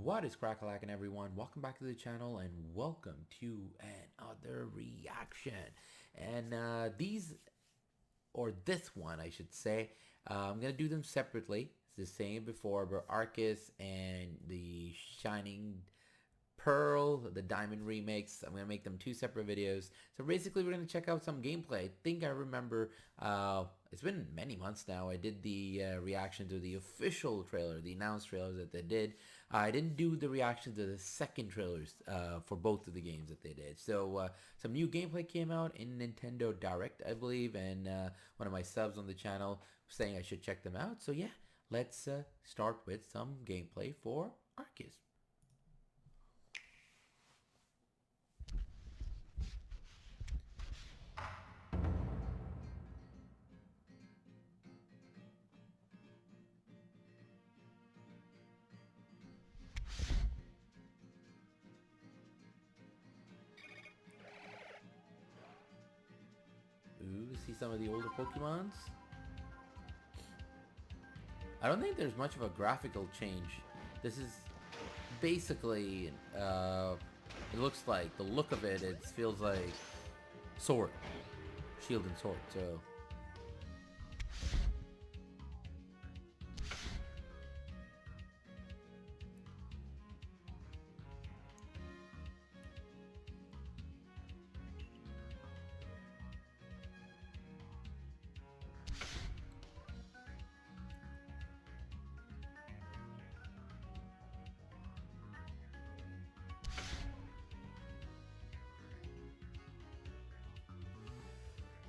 What is crack-a-lackin' everyone? Welcome back to the channel and welcome to another reaction. And this one I should say, I'm gonna do them separately. It's the same before, but Arceus and the Shining Pearl, the Diamond remakes. I'm gonna make them two separate videos. So basically, we're gonna check out some gameplay. I think I remember. It's been many months now. I did the reaction to the official trailer, the announced trailers that they did. I didn't do the reaction to the second trailers for both of the games that they did. So some new gameplay came out in Nintendo Direct, I believe, and one of my subs on the channel was saying I should check them out. So yeah, let's start with some gameplay for Arceus. Ooh, see some of the older Pokemons. I don't think there's much of a graphical change. This is basically, it looks like, the look of it, it feels like Sword. Shield and Sword, so...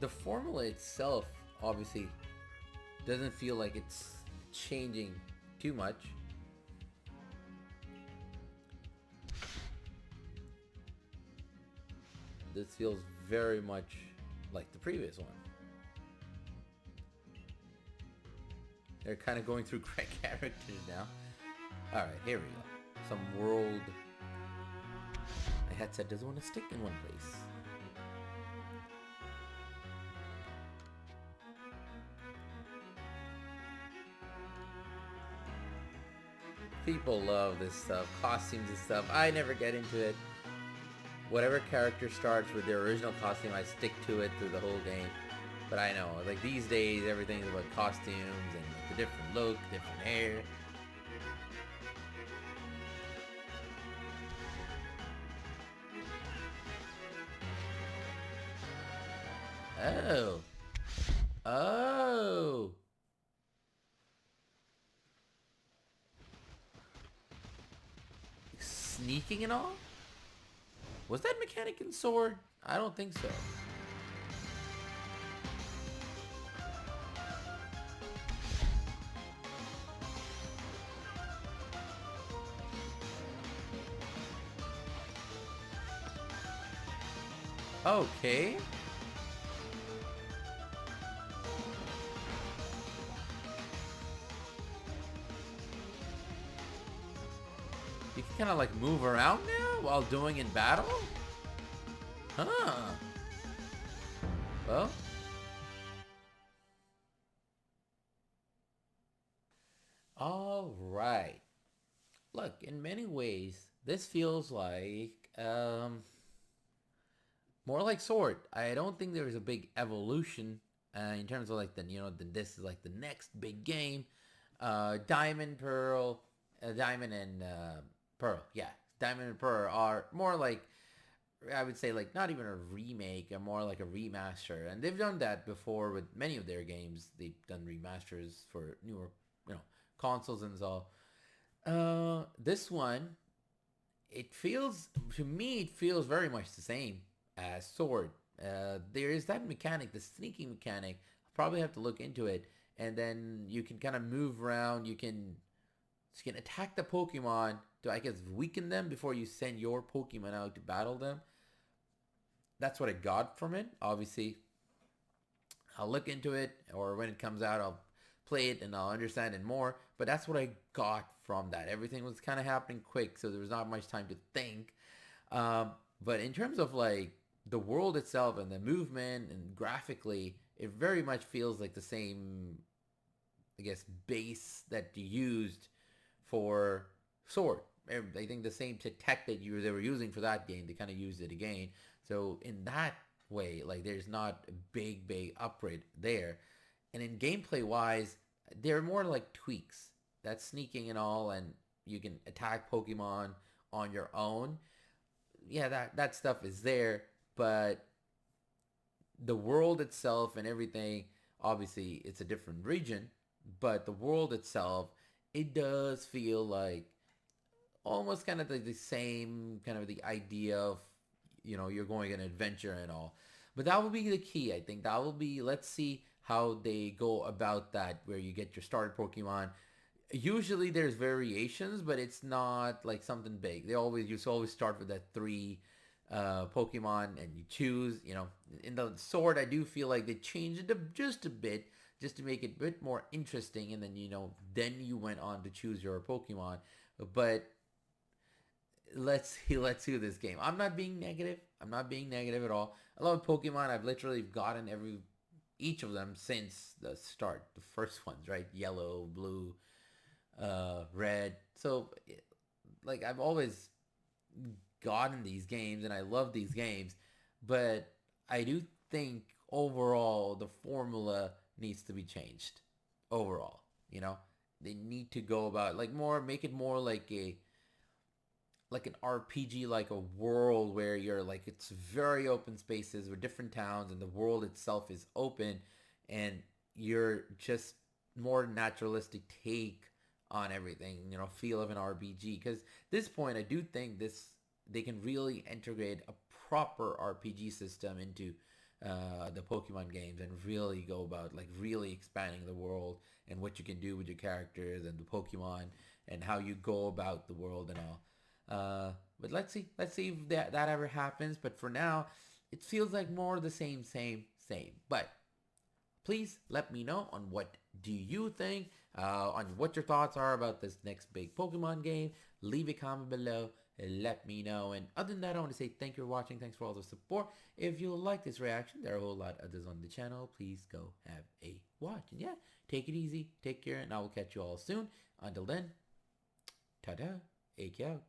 The formula itself, obviously, doesn't feel like it's changing too much. This feels very much like the previous one. They're kind of going through great characters now. Alright, here we go. Some world... My headset doesn't want to stick in one place. People love this stuff, costumes and stuff. I never get into it. Whatever character starts with their original costume, I stick to it through the whole game. But I know, like these days, everything is about costumes and the different look, different hair. Oh. Oh. Sneaking and all? Was that mechanic in Sword? I don't think so. Okay. You can kind of like move around now while doing in battle? Huh. Well. Alright. Look, in many ways, this feels like, more like Sword. I don't think there's a big evolution in terms of like this is like the next big game. Diamond, Pearl, Diamond and Pearl. Yeah, Diamond and Pearl are more like, I would say, like not even a remake, or more like a remaster. And they've done that before with many of their games. They've done remasters for newer, consoles and so. This one, it feels, to me, it feels very much the same as Sword. There is that mechanic, the sneaking mechanic. I'll probably have to look into it. And then you can kind of move around. You can attack the Pokemon to, I guess, weaken them before you send your Pokemon out to battle them. That's what I got from it. Obviously, I'll look into it, or when it comes out, I'll play it and I'll understand it more. But that's what I got from that. Everything was kind of happening quick, so there was not much time to think. But in terms of like the world itself and the movement and graphically, it very much feels like the same, I guess, base that you used for Sword. I think the same tech that they were using for that game, they kind of used it again. So in that way, like there's not a big upgrade there. And in gameplay wise, they're more like tweaks. That's sneaking and all, and you can attack Pokemon on your own. Yeah, that stuff is there, but the world itself and everything, obviously it's a different region, but the world itself, it does feel like almost kind of the same kind of the idea of, you're going on an adventure and all. But that will be the key. I think that will be, let's see how they go about that, where you get your starter Pokemon. Usually there's variations, but it's not like something big. You always start with that three Pokemon, and you choose. In the Sword, I do feel like they changed it just a bit, just to make it a bit more interesting, and then then you went on to choose your Pokemon. But let's see this game. I'm not being negative. I'm not being negative at all. I love Pokemon. I've literally gotten each of them since the start. The first ones, right? Yellow, blue, red. So, like, I've always gotten these games, and I love these games. But I do think overall the formula needs to be changed. Overall, they need to go about make it more like an RPG, like a world where you're like, it's very open spaces with different towns, and the world itself is open, and you're just more naturalistic take on everything, feel of an RPG. Because this point, I do think they can really integrate a proper RPG system into the Pokemon games, and really go about like really expanding the world and what you can do with your characters and the Pokemon, and how you go about the world and all. But let's see if that ever happens. But for now, it feels like more the same. But please let me know on what do you think, on what your thoughts are about this next big Pokemon game. Leave a comment below and let me know. And other than that, I want to say thank you for watching. Thanks for all the support. If you like this reaction, there are a whole lot of others on the channel. Please go have a watch. And yeah, take it easy, take care, and I will catch you all soon. Until then, ta-da, AK out.